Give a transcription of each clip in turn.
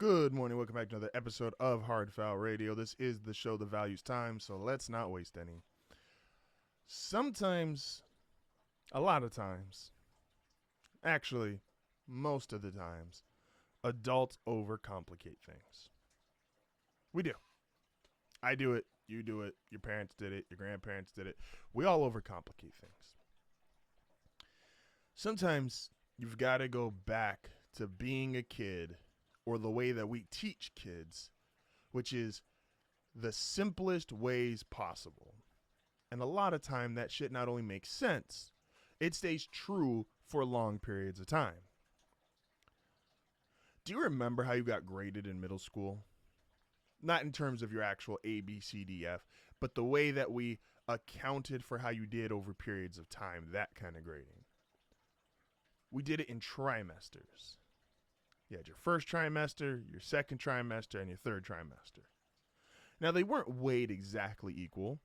Good morning. Welcome back to another episode of HardFoul Radio. This is the show that values time, so let's not waste any. Sometimes, a lot of times, actually, most of the times, adults overcomplicate things. We do. I do it. You do it. Your parents did it. Your grandparents did it. We all overcomplicate things. Sometimes you've got to go back to being a kid, or the way that we teach kids, which is the simplest ways possible. And a lot of time that shit not only makes sense, it stays true for long periods of time. Do you remember how you got graded in middle school? Not in terms of your actual A, B, C, D, F, but the way that we accounted for how you did over periods of time, that kind of grading. We did it in trimesters. You had your first trimester, your second trimester, and your third trimester. Now, they weren't weighed exactly equal.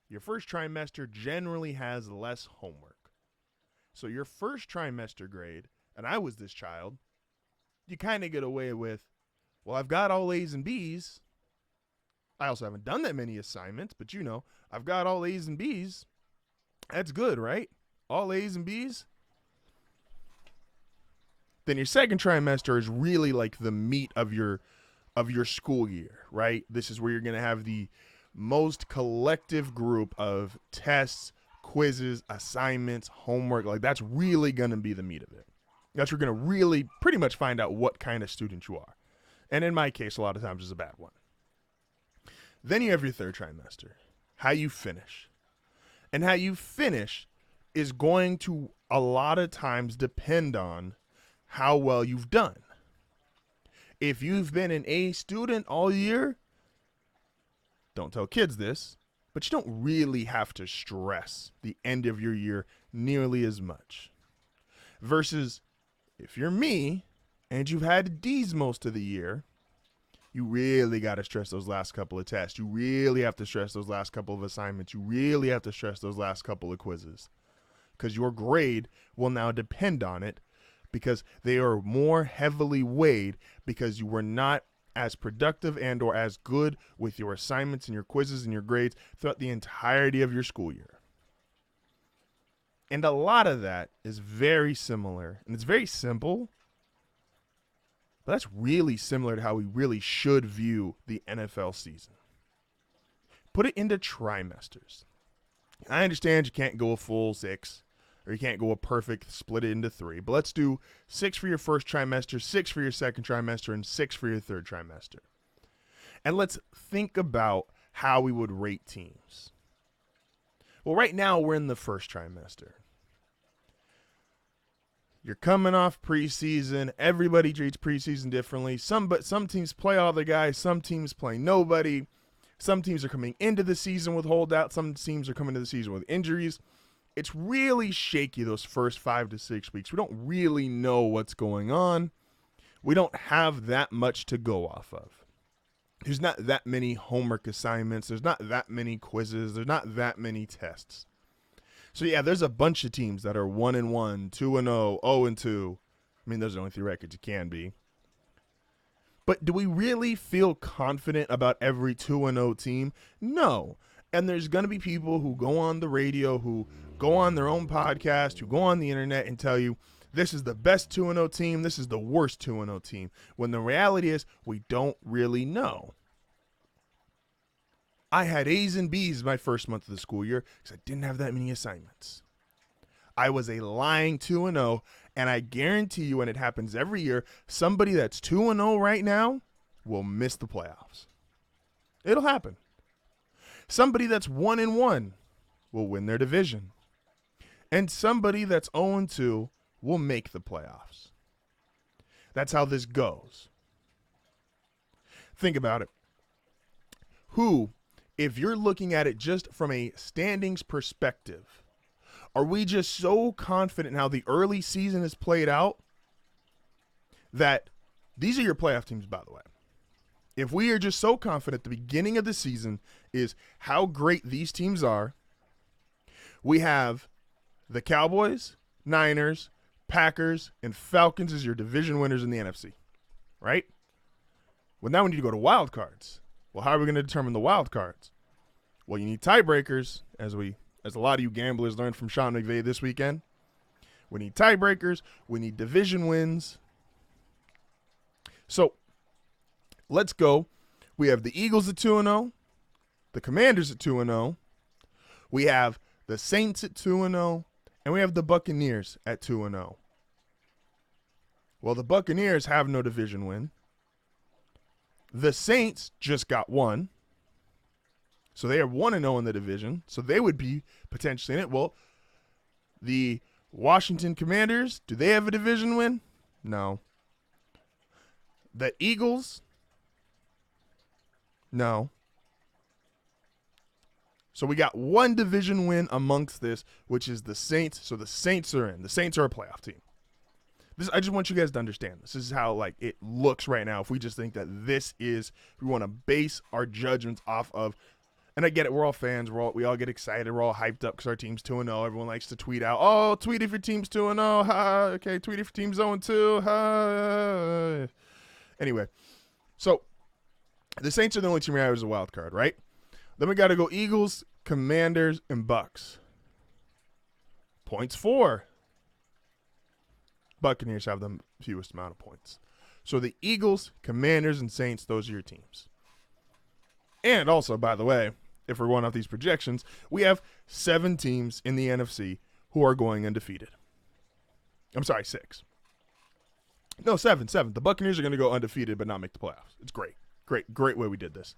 Your first trimester generally has less homework. So your first trimester grade, and I was this child, you kind of get away with, well, I've got all A's and B's. I also haven't done that many assignments, but you know, I've got all A's and B's. That's good, right? All A's and B's. Then your second trimester is really like the meat of your school year, right? This is where you're going to have the most collective group of tests, quizzes, assignments, homework. Like that's really going to be the meat of it. That's where you're going to really pretty much find out what kind of student you are. And in my case, a lot of times it's a bad one. Then you have your third trimester, how you finish. And how you finish is going to a lot of times depend on how well you've done. If you've been an A student all year, don't tell kids this, but you don't really have to stress the end of your year nearly as much. Versus if you're me and you've had D's most of the year, you really got to stress those last couple of tests. You really have to stress those last couple of assignments. You really have to stress those last couple of quizzes, because your grade will now depend on it, because they are more heavily weighed because you were not as productive and or as good with your assignments and your quizzes and your grades throughout the entirety of your school year. And a lot of that is very similar, and it's very simple, but that's really similar to how we really should view the NFL season. Put it into trimesters. I understand you can't go a full 6, or you can't go a perfect split it into 3. But let's do 6 for your first trimester, 6 for your second trimester, and 6 for your third trimester. And let's think about how we would rate teams. Well, right now we're in the first trimester. You're coming off preseason. Everybody treats preseason differently. Some teams play all the guys. Some teams play nobody. Some teams are coming into the season with holdouts. Some teams are coming to the season with injuries. It's really shaky those first 5 to 6 weeks. We don't really know what's going on. We don't have that much to go off of. There's not that many homework assignments. There's not that many quizzes. There's not that many tests. So yeah, there's a bunch of teams that are 1-1, 2-0, 0-2. I mean, those are the only 3 records you can be. But do we really feel confident about every 2-0 team? No. And there's going to be people who go on the radio, who go on their own podcast, who go on the internet and tell you this is the best 2-0 team, this is the worst 2-0 team, when the reality is we don't really know. I had A's and B's my first month of the school year because I didn't have that many assignments. I was a lying 2-0, and I guarantee you, and it happens every year, somebody that's 2-0 right now will miss the playoffs. It'll happen. Somebody that's 1-1 will win their division. And somebody that's 0-2 will make the playoffs. That's how this goes. Think about it. Who, if you're looking at it just from a standings perspective, are we just so confident in how the early season is played out that these are your playoff teams, by the way? If we are just so confident at the beginning of the season is how great these teams are, we have the Cowboys, Niners, Packers, and Falcons as your division winners in the NFC, right? Well, now we need to go to wild cards. Well, how are we going to determine the wild cards? Well, you need tiebreakers, as a lot of you gamblers learned from Sean McVay this weekend. We need tiebreakers. We need division wins. So let's go. We have the Eagles at 2-0, the Commanders at 2-0. We have the Saints at 2-0, and we have the Buccaneers at 2-0. Well, the Buccaneers have no division win. The Saints just got one. So they are 1-0 in the division. So they would be potentially in it. Well, the Washington Commanders, do they have a division win? No. The Eagles? No. So we got one division win amongst this, which is the Saints. So the Saints are in. The Saints are a playoff team. I just want you guys to understand this. This is how it looks right now. If we just think that we want to base our judgments off of, and I get it, we're all fans. We all get excited. We're all hyped up because our team's 2-0. Everyone likes to tweet out, "Oh, tweet if your team's 2-0. Ha, okay, tweet if your team's 0-2. Ha." Anyway, so the Saints are the only team right now as a wild card, right? Then we got to go Eagles, Commanders, and Bucks. Points 4. Buccaneers have the fewest amount of points. So the Eagles, Commanders, and Saints, those are your teams. And also, by the way, if we're going off these projections, we have 7 teams in the NFC who are going undefeated. I'm sorry, 6. No, 7. The Buccaneers are going to go undefeated but not make the playoffs. It's great. Great way we did this.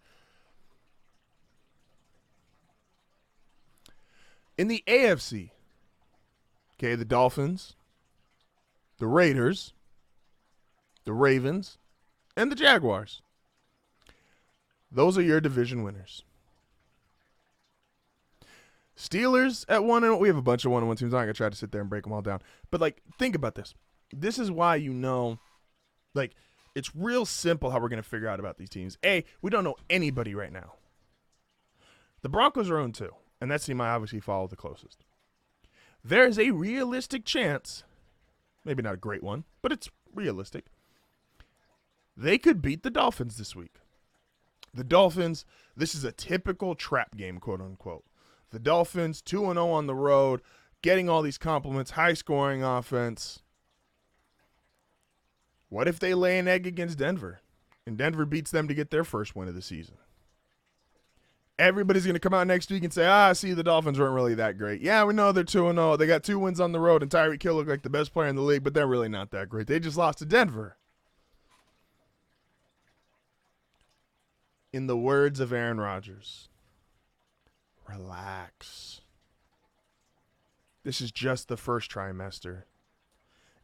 In the AFC, okay, the Dolphins, the Raiders, the Ravens, and the Jaguars. Those are your division winners. Steelers at 1-0. We have a bunch of 1-1 teams. I'm not going to try to sit there and break them all down. But, think about this. This is why it's real simple how we're going to figure out about these teams. A, we don't know anybody right now. The Broncos are 0-2, and that team I obviously follow the closest. There is a realistic chance, maybe not a great one, but it's realistic, they could beat the Dolphins this week. The Dolphins, this is a typical trap game, quote unquote. The Dolphins, 2-0 on the road, getting all these compliments, high-scoring offense. What if they lay an egg against Denver, and Denver beats them to get their first win of the season? Everybody's going to come out next week and say, see, the Dolphins weren't really that great. Yeah, we know they're 2-0. They got 2 wins on the road, and Tyreek Hill looked like the best player in the league, but they're really not that great. They just lost to Denver. In the words of Aaron Rodgers, relax. This is just the first trimester.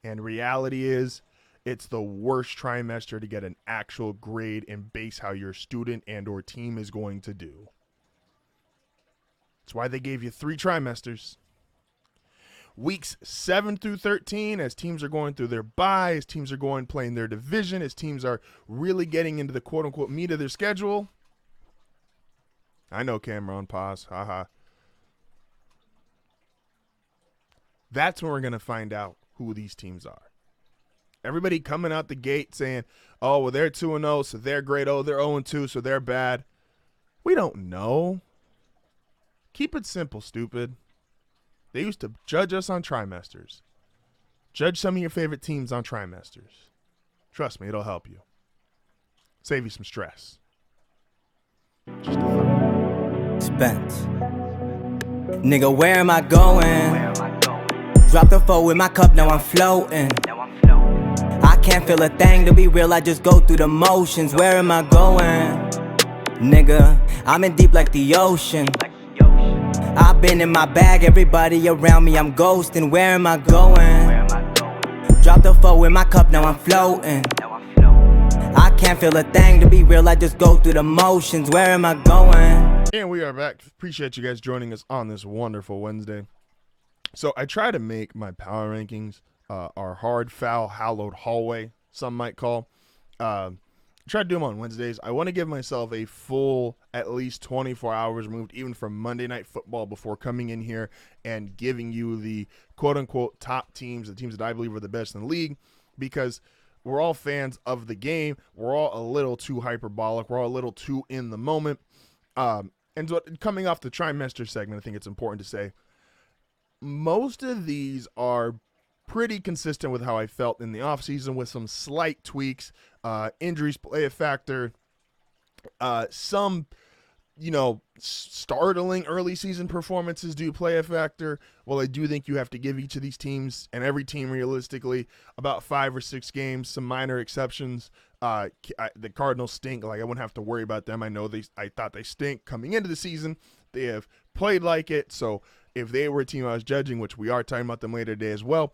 And reality is, it's the worst trimester to get an actual grade and base how your student and or team is going to do. That's why they gave you 3 trimesters. Weeks 7 through 13, as teams are going through their bye, as teams are going playing their division, as teams are really getting into the quote-unquote meat of their schedule. I know, Cameron, pause. Haha. That's when we're going to find out who these teams are. Everybody coming out the gate saying, oh, well, they're 2-0, so they're great. Oh, they're 0-2, so they're bad. We don't know. Keep it simple, stupid. They used to judge us on trimesters. Judge some of your favorite teams on trimesters. Trust me, it'll help you. Save you some stress. Just a thought. Spent. Nigga, where am I going? Dropped the 4 with my cup, now I'm floating. I can't feel a thing, to be real, I just go through the motions. Where am I going? Nigga, I'm in deep like the ocean. I've been in my bag, everybody around me, I'm ghosting. Where am I going? Dropped the 4 with my cup, now I'm floating. I can't feel a thing, to be real, I just go through the motions. Where am I going? And we are back. Appreciate you guys joining us on this wonderful Wednesday. So I try to make my power rankings our hard, foul, hallowed hallway, some might call. Try to do them on Wednesdays. I want to give myself a full at least 24 hours removed even from Monday Night Football before coming in here and giving you the quote-unquote top teams, the teams that I believe are the best in the league, because we're all fans of the game. We're all a little too hyperbolic. We're all a little too in the moment. And so coming off the trimester segment, I think it's important to say most of these are pretty consistent with how I felt in the offseason, with some slight tweaks. Injuries play a factor. Some, startling early season performances do play a factor. Well, I do think you have to give each of these teams, and every team realistically, about 5 or 6 games, some minor exceptions. The Cardinals stink. Like, I wouldn't have to worry about them. I thought they stink coming into the season. They have played like it. So if they were a team I was judging, which we are talking about them later today as well,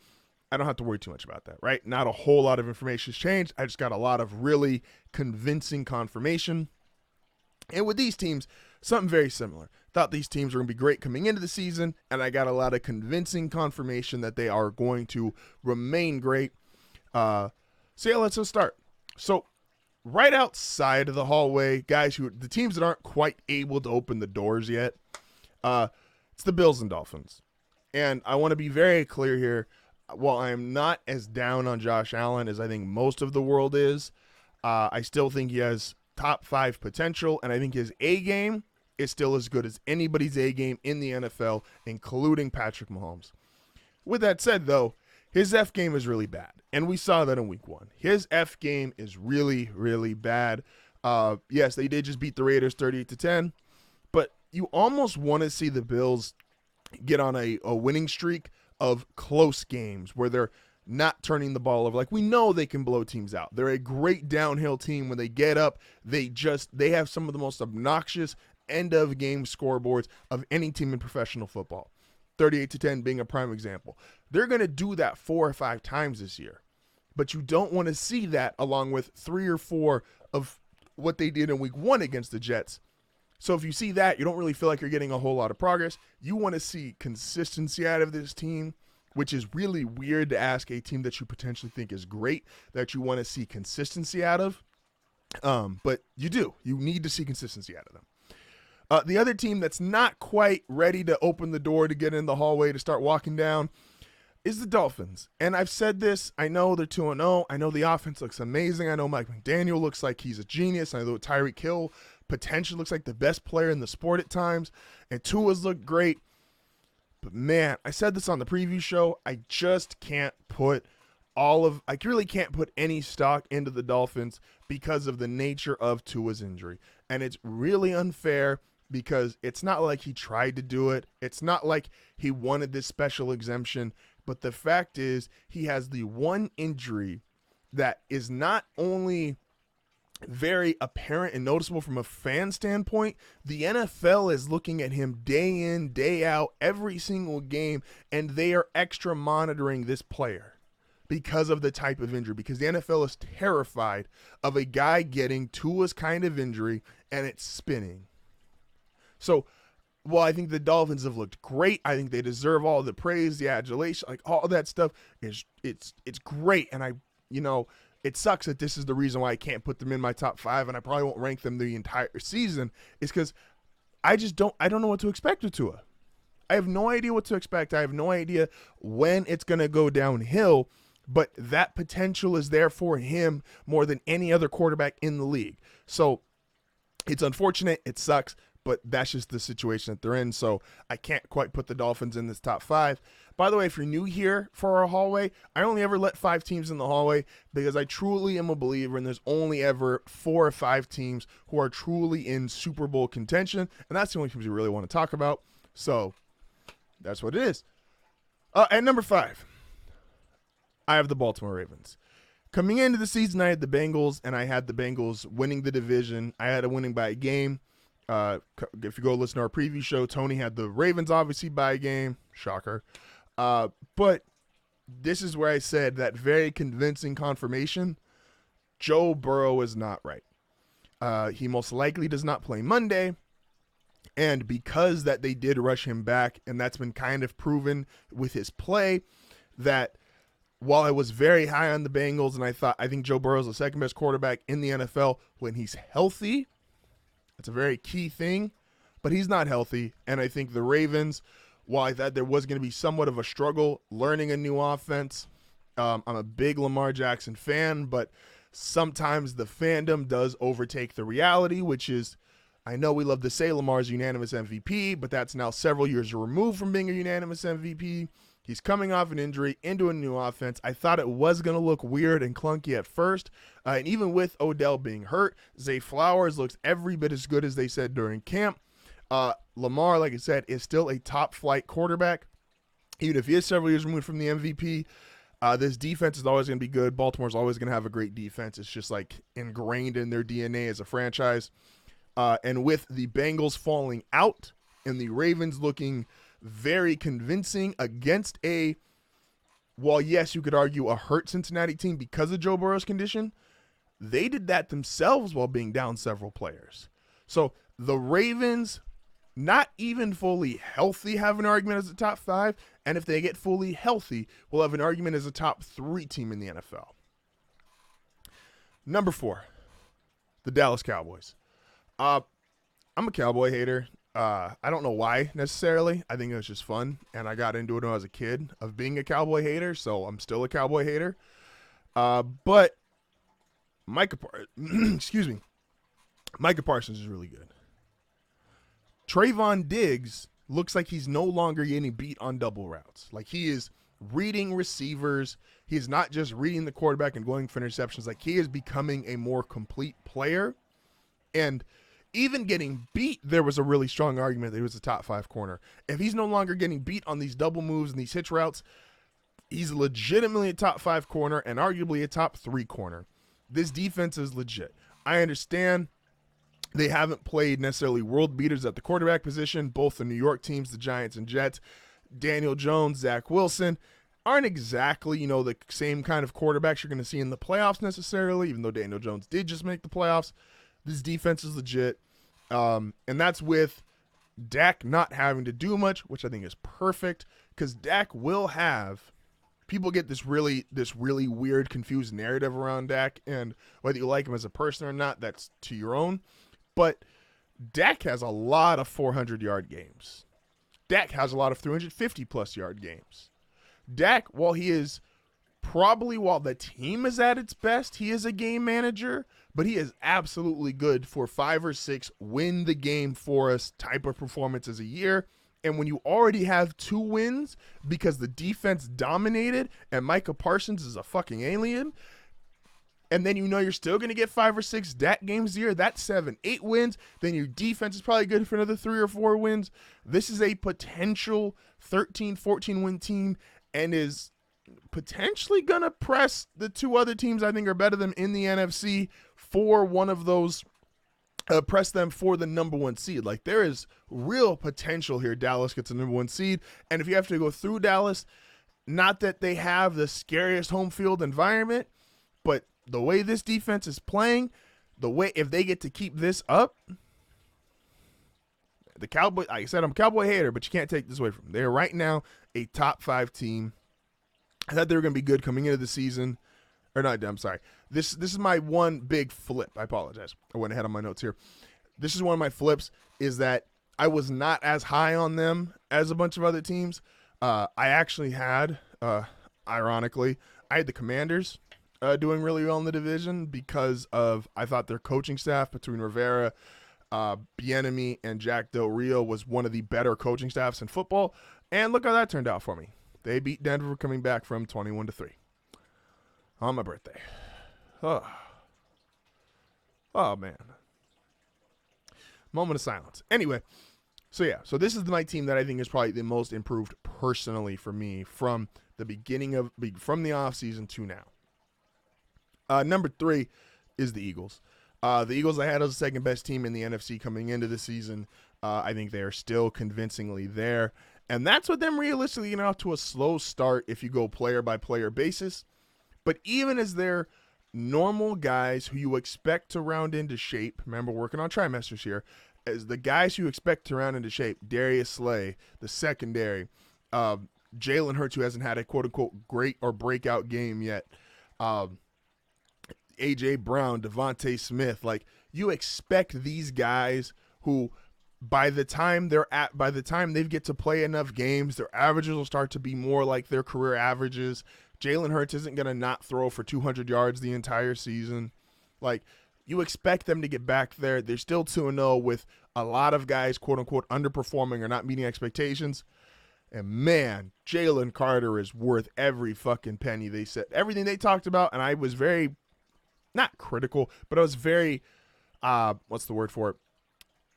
I don't have to worry too much about that, right? Not a whole lot of information has changed. I just got a lot of really convincing confirmation. And with these teams, something very similar. Thought these teams were going to be great coming into the season, and I got a lot of convincing confirmation that they are going to remain great. So yeah, let's just start. So right outside of the hallway, the teams that aren't quite able to open the doors yet, it's the Bills and Dolphins. And I want to be very clear here. While I am not as down on Josh Allen as I think most of the world is, I still think he has top 5 potential, and I think his A game is still as good as anybody's A game in the NFL, including Patrick Mahomes. With that said, though, his F game is really bad, and we saw that in week 1. His F game is really, really bad. Yes, they did just beat the Raiders 38-10, but you almost want to see the Bills get on a winning streak of close games where they're not turning the ball over. Like, we know they can blow teams out. They're a great downhill team. When they get up, they have some of the most obnoxious end of game scoreboards of any team in professional football. 38-10 being a prime example. They're going to do that 4 or 5 times this year. But you don't want to see that along with 3 or 4 of what they did in week 1 against the Jets. So if you see that, you don't really feel like you're getting a whole lot of progress. You want to see consistency out of this team, which is really weird to ask a team that you potentially think is great that you want to see consistency out of. But you do. You need to see consistency out of them. The other team that's not quite ready to open the door to get in the hallway to start walking down is the Dolphins. And I've said this. I know they're 2-0. I know the offense looks amazing. I know Mike McDaniel looks like he's a genius. I know Tyreek Hill potentially looks like the best player in the sport at times. And Tua's looked great. But man, I said this on the preview show. I just can't put I really can't put any stock into the Dolphins because of the nature of Tua's injury. And it's really unfair because it's not like he tried to do it. It's not like he wanted this special exemption. But the fact is, he has the one injury that is not only very apparent and noticeable from a fan standpoint. The NFL is looking at him day in, day out, every single game, and they are extra monitoring this player because of the type of injury, because the NFL is terrified of a guy getting Tua's kind of injury and it's spinning. So, well, I think the Dolphins have looked great. I think they deserve all the praise, the adulation, like all that stuff is it's great. And it sucks that this is the reason why I can't put them in my top 5, and I probably won't rank them the entire season, is because I don't know what to expect with Tua. I have no idea what to expect. I have no idea when it's going to go downhill, but that potential is there for him more than any other quarterback in the league. So it's unfortunate. It sucks, but that's just the situation that they're in. So I can't quite put the Dolphins in this top 5. By the way, if you're new here for our hallway, I only ever let 5 teams in the hallway because I truly am a believer, and there's only ever 4 or 5 teams who are truly in Super Bowl contention, and that's the only teams we really want to talk about. So that's what it is. At number 5, I have the Baltimore Ravens. Coming into the season, I had the Bengals, and I had the Bengals winning the division. I had it winning by a game. If you go listen to our preview show, Tony had the Ravens obviously by a game. Shocker. But this is where I said that very convincing confirmation. Joe Burrow is not right. He most likely does not play Monday. And because that they did rush him back, and that's been kind of proven with his play, that while I was very high on the Bengals and I think Joe Burrow is the second best quarterback in the NFL when he's healthy, that's a very key thing, but he's not healthy. And I think the Ravens, while I thought there was going to be somewhat of a struggle learning a new offense, I'm a big Lamar Jackson fan, but sometimes the fandom does overtake the reality, which is, I know we love to say Lamar's unanimous MVP, but that's now several years removed from being a unanimous MVP. He's coming off an injury into a new offense. I thought it was going to look weird and clunky at first. And even with Odell being hurt, Zay Flowers looks every bit as good as they said during camp. Lamar, like I said, is still a top flight quarterback. Even if he is several years removed from the MVP, this defense is always going to be good. Baltimore's always going to have a great defense. It's just like ingrained in their DNA as a franchise. And with the Bengals falling out and the Ravens looking very convincing against while yes, you could argue a hurt Cincinnati team because of Joe Burrow's condition, they did that themselves while being down several players. So the Ravens, not even fully healthy, have an argument as a top 5, and if they get fully healthy, will have an argument as a top 3 team in the NFL. Number 4, the Dallas Cowboys. I'm a Cowboy hater. I don't know why necessarily. I think it was just fun, and I got into it when I was a kid of being a Cowboy hater, so I'm still a Cowboy hater. But Micah Parsons is really good. Trayvon Diggs looks like he's no longer getting beat on double routes. Like, he is reading receivers. He's not just reading the quarterback and going for interceptions. Like, he is becoming a more complete player. And even getting beat, there was a really strong argument that he was a top 5 corner. If he's no longer getting beat on these double moves and these hitch routes, he's legitimately a top 5 corner and arguably a top 3 corner. This defense is legit. I understand they haven't played necessarily world beaters at the quarterback position. Both the New York teams, the Giants and Jets, Daniel Jones, Zach Wilson, aren't exactly, the same kind of quarterbacks you're going to see in the playoffs necessarily, even though Daniel Jones did just make the playoffs. This defense is legit. And that's with Dak not having to do much, which I think is perfect, because Dak will have – people get this really weird, confused narrative around Dak, and whether you like him as a person or not, that's to your own. But Dak has a lot of 400-yard games. Dak has a lot of 350-plus yard games. Dak, while the team is at its best, he is a game manager, but he is absolutely good for 5 or 6 win the game for us type of performances a year. And when you already have 2 wins because the defense dominated and Micah Parsons is a fucking alien, and then you're still going to get 5 or 6 Dak games a year, that's 7, 8 wins, then your defense is probably good for another 3 or 4 wins. This is a potential 13, 14 win team and is potentially going to press the 2 other teams I think are better than in the NFC for one of those, press them for the number 1 seed. Like, there is real potential here. Dallas gets the number 1 seed. And if you have to go through Dallas, not that they have the scariest home field environment, but the way this defense is playing, if they get to keep this up, the Cowboys, like I said, I'm a Cowboy hater, but you can't take this away from them. They're right now a top 5 team. I thought they were going to be good coming into the season. Or not, I'm sorry. This is my one big flip. I apologize. I went ahead on my notes here. This is one of my flips, is that I was not as high on them as a bunch of other teams. I actually had, ironically, I had the Commanders doing really well in the division because I thought their coaching staff between Rivera, Bieniemy, and Jack Del Rio was one of the better coaching staffs in football. And look how that turned out for me. They beat Denver coming back from 21-3 on my birthday. Oh man. Moment of silence. Anyway, so this is my team that I think is probably the most improved personally for me from the beginning from the offseason to now. Number 3 is the Eagles. The Eagles I had as the second best team in the NFC coming into the season. I think they are still convincingly there. And that's with them realistically getting off to a slow start if you go player-by-player basis. But even as they're normal guys who you expect to round into shape, remember, working on trimesters here, as the guys you expect to round into shape, Darius Slay, the secondary, Jalen Hurts, who hasn't had a quote-unquote great or breakout game yet, A.J. Brown, Devontae Smith, like, you expect these guys who – by the time they get to play enough games, their averages will start to be more like their career averages. Jalen Hurts isn't going to not throw for 200 yards the entire season. Like, you expect them to get back there. They're still 2-0 with a lot of guys, quote-unquote, underperforming or not meeting expectations. And, man, Jalen Carter is worth every fucking penny they said. Everything they talked about, and I was very, not critical, but I was very, what's the word for it?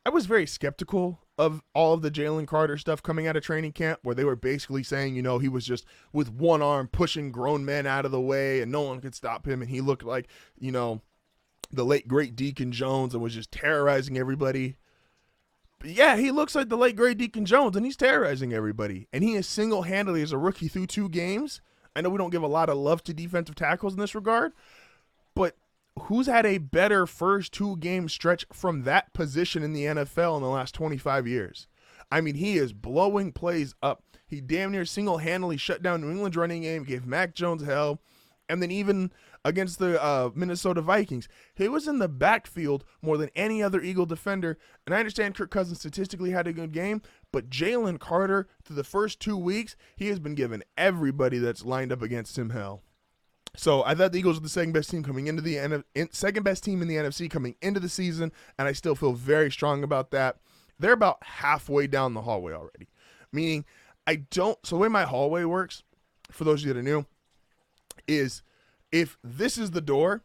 I was very skeptical of all of the Jalen Carter stuff coming out of training camp, where they were basically saying, you know, he was just with one arm pushing grown men out of the way and no one could stop him. And he looked like, you know, the late, great Deacon Jones and was just terrorizing everybody. But yeah, he looks like the late, great Deacon Jones, and he's terrorizing everybody. And he is single-handedly, as a rookie through 2 games. I know we don't give a lot of love to defensive tackles in this regard, but who's had a better first 2-game stretch from that position in the NFL in the last 25 years? I mean, he is blowing plays up. He damn near single-handedly shut down New England's running game, gave Mac Jones hell, and then even against the Minnesota Vikings, he was in the backfield more than any other Eagle defender. And I understand Kirk Cousins statistically had a good game, but Jalen Carter, through the first 2 weeks, he has been giving everybody that's lined up against him hell. So I thought the Eagles were the second best team coming into the second best team in the NFC coming into the season, and I still feel very strong about that. They're about halfway down the hallway already, meaning so the way my hallway works, for those of you that are new, is if this is the door,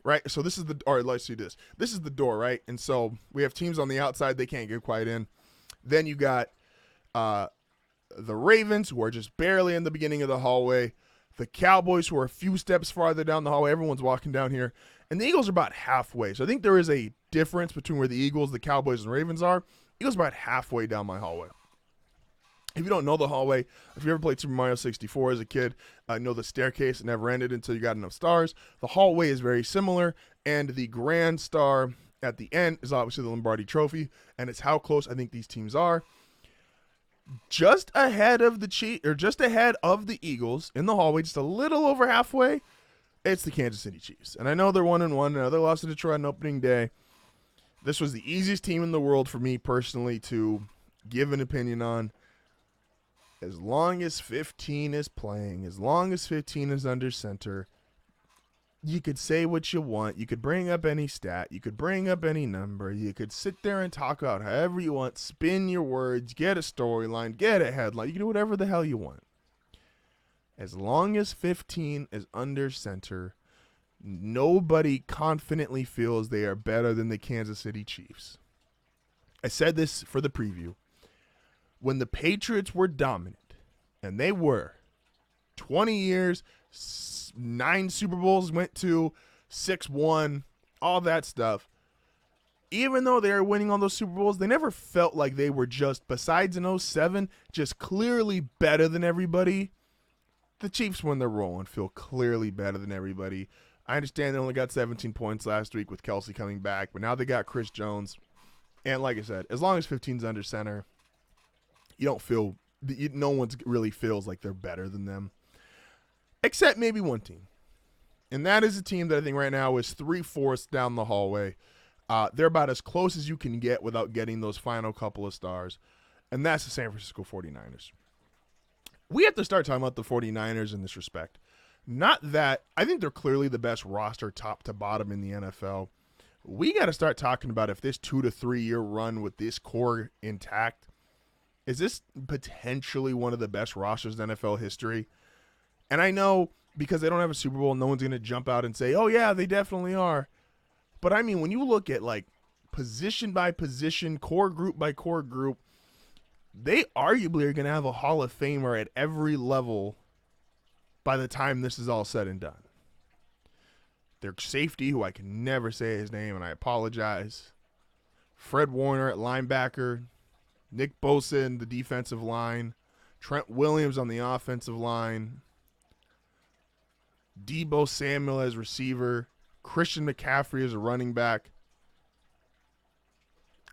right? So this is let's do this. This is the door, right? And so we have teams on the outside, they can't get quite in. Then you got the Ravens, who are just barely in the beginning of the hallway. The Cowboys, who are a few steps farther down the hallway. Everyone's walking down here. And the Eagles are about halfway. So I think there is a difference between where the Eagles, the Cowboys, and Ravens are. Eagles are about halfway down my hallway. If you don't know the hallway, if you ever played Super Mario 64 as a kid, know the staircase never ended until you got enough stars. The hallway is very similar, and the grand star at the end is obviously the Lombardi Trophy, and it's how close I think these teams are. Just ahead of the Eagles in the hallway, just a little over halfway, it's the Kansas City Chiefs. And I know they're 1-1. I know they lost to Detroit on opening day. This was the easiest team in the world for me personally to give an opinion on. As long as 15 is playing, as long as 15 is under center, you could say what you want. You could bring up any stat. You could bring up any number. You could sit there and talk out however you want, spin your words, get a storyline, get a headline. You can do whatever the hell you want. As long as 15 is under center, nobody confidently feels they are better than the Kansas City Chiefs. I said this for the preview. When the Patriots were dominant, and they were, 20 years, 9 Super Bowls went to, 6-1, all that stuff. Even though they were winning all those Super Bowls, they never felt like they were just, besides in 07, just clearly better than everybody. The Chiefs, when they're rolling, feel clearly better than everybody. I understand they only got 17 points last week with Kelsey coming back, but now they got Chris Jones. And like I said, as long as 15's under center, you don't feel, no one really feels like they're better than them. Except maybe one team. And that is a team that I think right now is 3/4 down the hallway. They're about as close as you can get without getting those final couple of stars. And that's the San Francisco 49ers. We have to start talking about the 49ers in this respect. Not that, I think they're clearly the best roster top to bottom in the NFL. We got to start talking about if this 2 to 3 year run with this core intact, is this potentially one of the best rosters in NFL history? And I know because they don't have a Super Bowl, no one's going to jump out and say, oh, yeah, they definitely are. But, I mean, when you look at, like, position by position, core group by core group, they arguably are going to have a Hall of Famer at every level by the time this is all said and done. Their safety, who I can never say his name, and I apologize. Fred Warner at linebacker. Nick Bosa in the defensive line. Trent Williams on the offensive line. Deebo Samuel as receiver. Christian McCaffrey as a running back.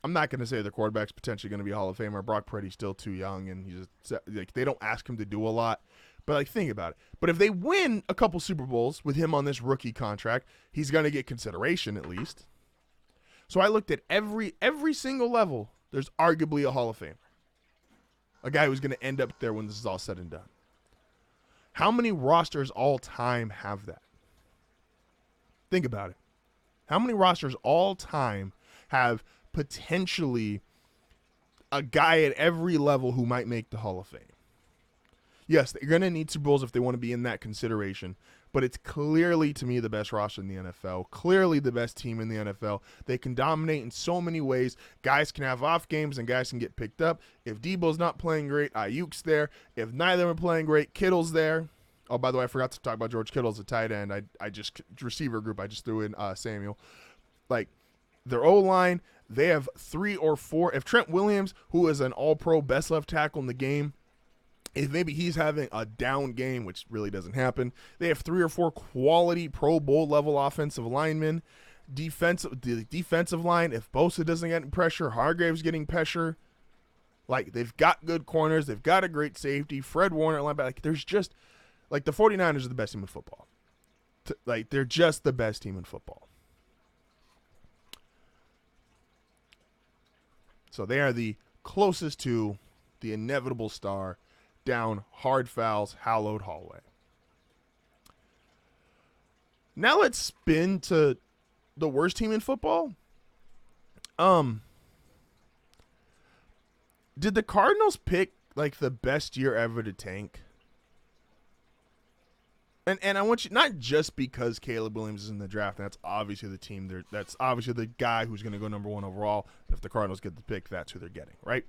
I'm not going to say the quarterback's potentially going to be a Hall of Famer. Brock Purdy's still too young, and he's just, like, they don't ask him to do a lot. But, like, think about it. But if they win a couple Super Bowls with him on this rookie contract, he's going to get consideration at least. So I looked at every single level. There's arguably a Hall of Famer. A guy who's going to end up there when this is all said and done. How many rosters all time have that? Think about it. How many rosters all time have potentially a guy at every level who might make the Hall of Fame? Yes, they're going to need Super Bowls if they want to be in that consideration, but it's clearly, to me, the best roster in the NFL, clearly the best team in the NFL. They can dominate in so many ways. Guys can have off games and guys can get picked up. If Debo's not playing great, Ayuk's there. If neither of them are playing great, Kittle's there. Oh, by the way, I forgot to talk about George Kittle as a tight end. I just, receiver group, I just threw in Samuel. Like, their O-line, they have 3 or 4. If Trent Williams, who is an all-pro best left tackle in the game, if maybe he's having a down game, which really doesn't happen, they have 3 or 4 quality Pro Bowl level offensive linemen. The defensive line, if Bosa doesn't get pressure, Hargrave's getting pressure. Like, they've got good corners. They've got a great safety. Fred Warner, linebacker. Like, there's just, like, the 49ers are the best team in football. Like, they're just the best team in football. So they are the closest to the inevitable star down HardFoul's hallowed hallway. Now let's spin to the worst team in football. Did the Cardinals pick like the best year ever to tank? And I want you, not just because Caleb Williams is in the draft, and that's obviously the team there. That's obviously the guy who's going to go number 1 overall. If the Cardinals get the pick, that's who they're getting, right?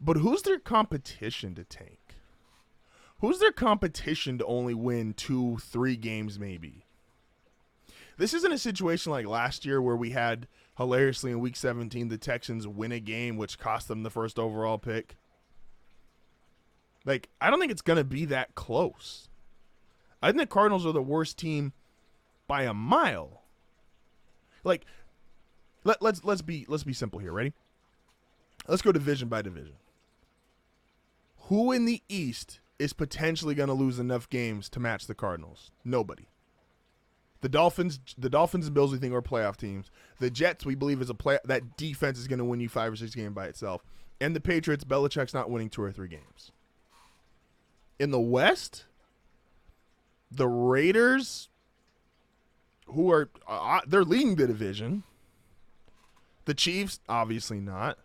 But who's their competition to tank? Who's their competition to only win 2-3 games maybe? This isn't a situation like last year where we had, hilariously in Week 17, the Texans win a game which cost them the first overall pick. Like, I don't think it's going to be that close. I think the Cardinals are the worst team by a mile. Like, let's be simple here. Ready? Let's go division by division. Who in the East is potentially going to lose enough games to match the Cardinals? Nobody. The Dolphins and Bills, we think, are playoff teams. The Jets, we believe, is that defense is going to win you 5 or 6 games by itself. And the Patriots, Belichick's not winning 2 or 3 games. In the West, the Raiders, who are they're leading the division. The Chiefs, obviously not.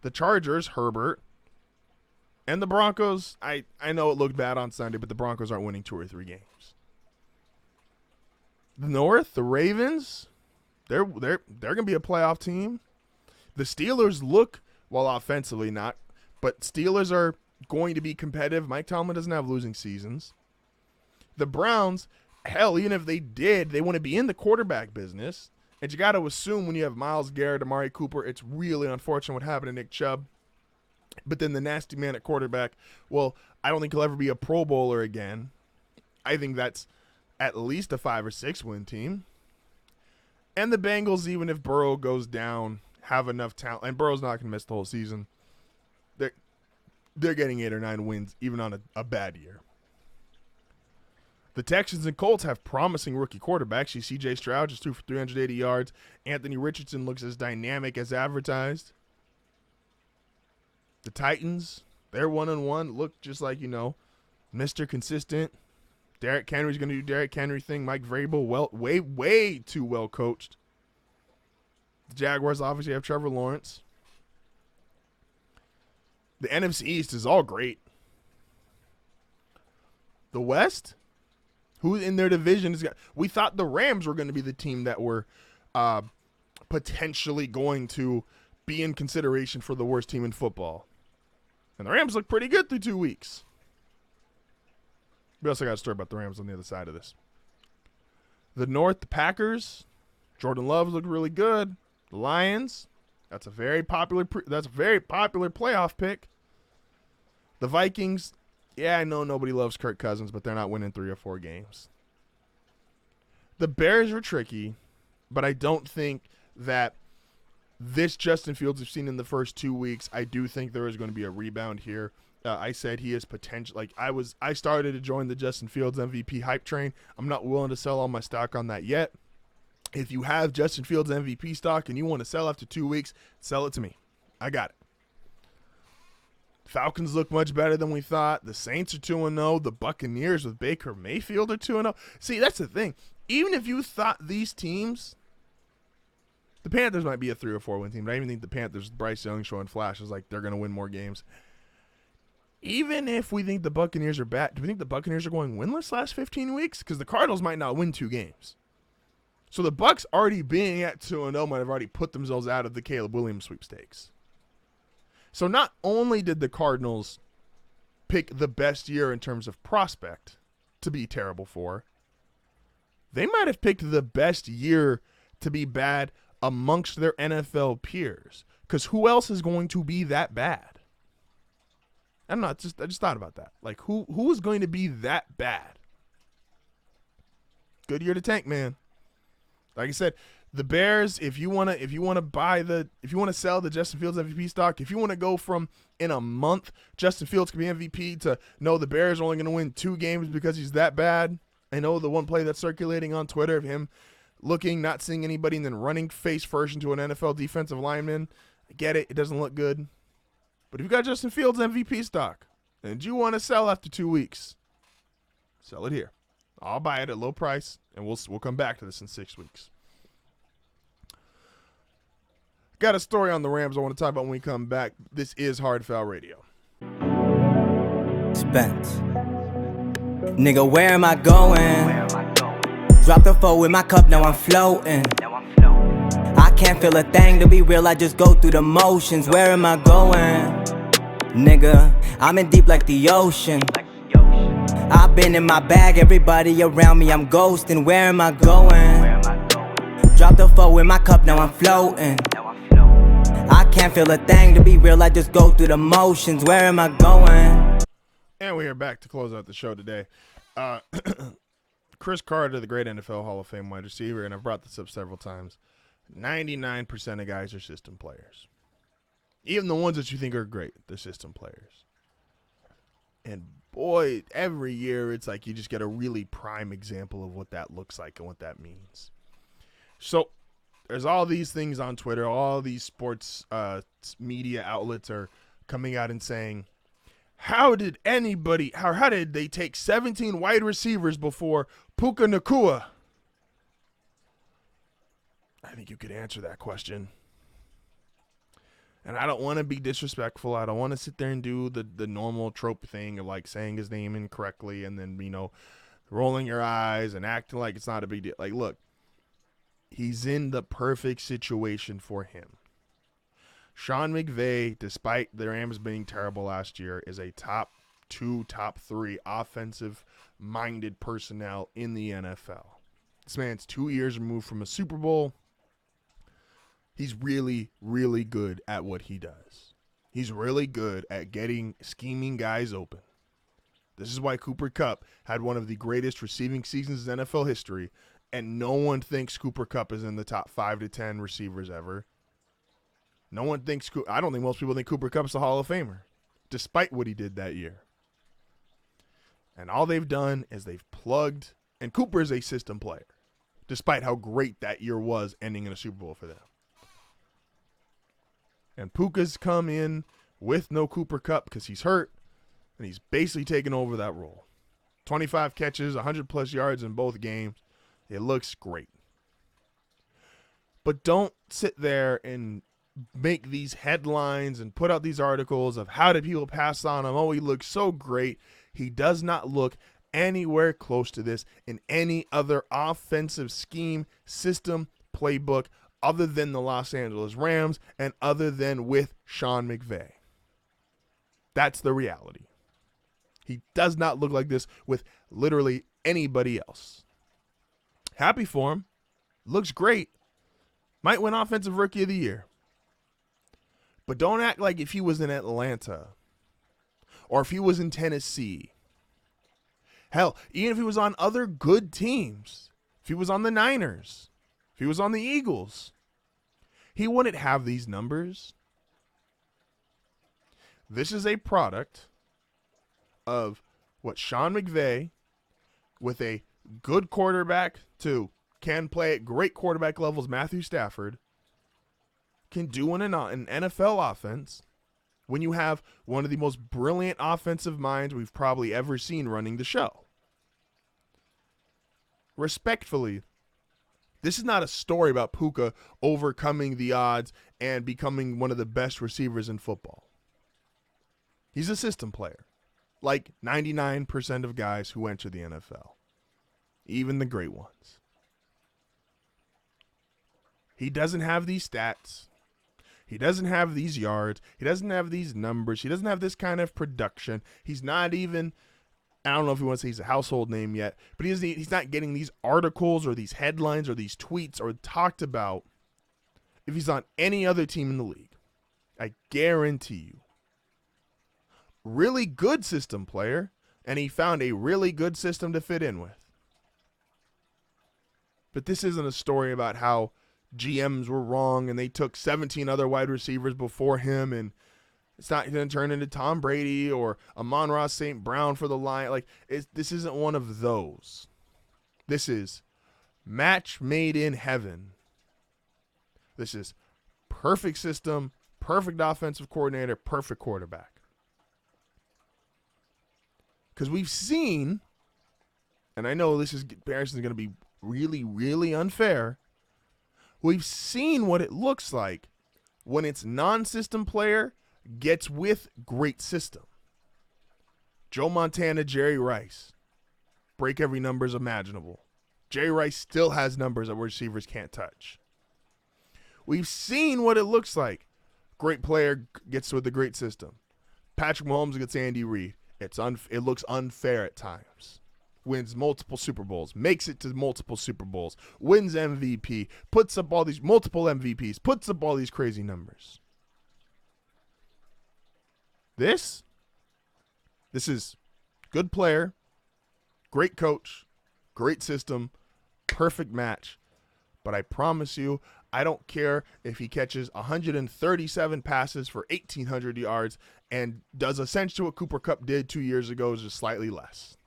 The Chargers, Herbert. And the Broncos, I know it looked bad on Sunday, but the Broncos aren't winning 2 or 3 games. The North, the Ravens, they're going to be a playoff team. The Steelers look, well, offensively not, but Steelers are going to be competitive. Mike Tomlin doesn't have losing seasons. The Browns, hell, even if they did, they want to be in the quarterback business. And you got to assume when you have Myles Garrett, Amari Cooper, it's really unfortunate what happened to Nick Chubb. But then the nasty man at quarterback, well, I don't think he'll ever be a Pro Bowler again. I think that's at least a 5 or 6 win team. And the Bengals, even if Burrow goes down, have enough talent. And Burrow's not going to miss the whole season. They're getting 8 or 9 wins, even on a bad year. The Texans and Colts have promising rookie quarterbacks. You see C.J. Stroud just threw for 380 yards. Anthony Richardson looks as dynamic as advertised. The Titans, they're 1-1. Look just like, Mr. Consistent. Derrick Henry's going to do Derrick Henry thing. Mike Vrabel, way too well coached. The Jaguars obviously have Trevor Lawrence. The NFC East is all great. The West, who in their division is? We thought the Rams were going to be the team that were potentially going to be in consideration for the worst team in football. And the Rams look pretty good through 2 weeks. We also got a story about the Rams on the other side of this. The North, the Packers, Jordan Love looked really good. The Lions, that's a very popular playoff pick. The Vikings, yeah, I know nobody loves Kirk Cousins, but they're not winning 3 or 4 games. The Bears are tricky, but I don't think that this Justin Fields we've seen in the first 2 weeks, I do think there is going to be a rebound here. I said he is potential. Like I started to join the Justin Fields MVP hype train. I'm not willing to sell all my stock on that yet. If you have Justin Fields MVP stock and you want to sell after 2 weeks, sell it to me. I got it. Falcons look much better than we thought. The Saints are 2-0. The Buccaneers with Baker Mayfield are 2-0. See, that's the thing. Even if you thought these teams, the Panthers might be a 3 or 4 win team, but I even think the Panthers, Bryce Young showing flashes like they're going to win more games. Even if we think the Buccaneers are bad, do we think the Buccaneers are going winless last 15 weeks? Because the Cardinals might not win 2 games. So the Bucs already being at 2-0 might have already put themselves out of the Caleb Williams sweepstakes. So not only did the Cardinals pick the best year in terms of prospect to be terrible for, they might have picked the best year to be bad amongst their NFL peers. Because who else is going to be that bad? I just thought about that. Like, who is going to be that bad? Good year to tank, man. Like I said, the Bears, if you want to sell the Justin Fields MVP stock, if you want to go from in a month Justin Fields can be MVP to no, the Bears are only going to win 2 games because he's that bad. I know the one play that's circulating on Twitter of him looking, not seeing anybody, and then running face first into an NFL defensive lineman. I get it. It doesn't look good. But if you got Justin Fields MVP stock and you want to sell after 2 weeks, sell it here. I'll buy it at low price, and we'll come back to this in 6 weeks. Got a story on the Rams I want to talk about when we come back. This is HardFoul Radio. Spent. Nigga, where am I going? Dropped the 4 with my cup, now I'm floating. I can't feel a thing, to be real, I just go through the motions. Where am I going? Nigga, I'm in deep like the ocean. I've been in my bag, everybody around me, I'm ghosting. Where am I going? Dropped the 4 with my cup, now I'm floating. I can't feel a thing, to be real, I just go through the motions. Where am I going? And we're back to close out the show today. Chris Carter, the great NFL Hall of Fame wide receiver, and I've brought this up several times, 99% of guys are system players. Even the ones that you think are great, they're system players. And boy, every year it's like you just get a really prime example of what that looks like and what that means. So there's all these things on Twitter, all these sports media outlets are coming out and saying, how did they take 17 wide receivers before Puka Nacua? I think you could answer that question. And I don't want to be disrespectful. I don't want to sit there and do the normal trope thing of like saying his name incorrectly and then, rolling your eyes and acting like it's not a big deal. Like, look, he's in the perfect situation for him. Sean McVay, despite the Rams being terrible last year, is a top 2, top 3 offensive-minded personnel in the NFL. This man's 2 years removed from a Super Bowl. He's really, really good at what he does. He's really good at scheming guys open. This is why Cooper Kupp had one of the greatest receiving seasons in NFL history, and no one thinks Cooper Kupp is in the top 5 to 10 receivers ever. I don't think most people think Cooper Kupp's a Hall of Famer, despite what he did that year. And all they've done is they've plugged, and Cooper is a system player, despite how great that year was ending in a Super Bowl for them. And Puka's come in with no Cooper Kupp because he's hurt, and he's basically taken over that role. 25 catches, 100-plus yards in both games. It looks great. But don't sit there and make these headlines and put out these articles of how did people pass on him. Oh, he looks so great. He does not look anywhere close to this in any other offensive scheme, system, playbook other than the Los Angeles Rams and other than with Sean McVay. That's the reality. He does not look like this with literally anybody else. Happy for him. Looks great. Might win Offensive Rookie of the Year. But don't act like if he was in Atlanta or if he was in Tennessee. Hell, even if he was on other good teams, if he was on the Niners, if he was on the Eagles, he wouldn't have these numbers. This is a product of what Sean McVay, with a good quarterback to can play at great quarterback levels, Matthew Stafford, can do in an NFL offense when you have one of the most brilliant offensive minds we've probably ever seen running the show. Respectfully, this is not a story about Puka overcoming the odds and becoming one of the best receivers in football. He's a system player, like 99% of guys who enter the NFL, even the great ones. He doesn't have these stats. He doesn't have these yards. He doesn't have these numbers. He doesn't have this kind of production. He's not even, I don't know if he wants to say he's a household name yet, but he's not getting these articles or these headlines or these tweets or talked about if he's on any other team in the league. I guarantee you. Really good system player, and he found a really good system to fit in with. But this isn't a story about how GMs were wrong and they took 17 other wide receivers before him, and it's not going to turn into Tom Brady or Amon-Ra St. Brown for the Lions. Like, this isn't one of those. This is match made in heaven. This is perfect system, perfect offensive coordinator, perfect quarterback. Because we've seen, and I know this is comparison's going to be really, really unfair. We've seen what it looks like when its non-system player gets with great system. Joe Montana, Jerry Rice. Break every numbers imaginable. Jerry Rice still has numbers that receivers can't touch. We've seen what it looks like. Great player gets with a great system. Patrick Mahomes gets Andy Reid. It looks unfair at times. Wins multiple Super Bowls, makes it to multiple Super Bowls, wins MVP, puts up all these multiple MVPs, puts up all these crazy numbers. This is good player, great coach, great system, perfect match. But I promise you, I don't care if he catches 137 passes for 1,800 yards and does essentially what Cooper Kupp did 2 years ago, just slightly less.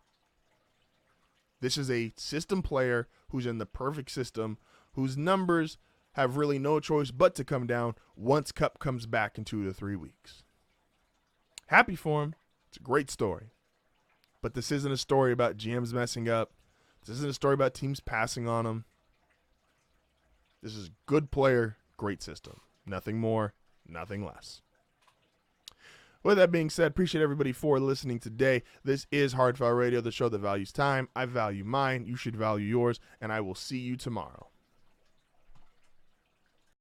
This is a system player who's in the perfect system, whose numbers have really no choice but to come down once Kupp comes back in 2 to 3 weeks. Happy for him. It's a great story. But this isn't a story about GMs messing up. This isn't a story about teams passing on him. This is good player, great system. Nothing more, nothing less. With that being said, appreciate everybody for listening today. This is HardFoul Radio, the show that values time. I value mine. You should value yours, and I will see you tomorrow.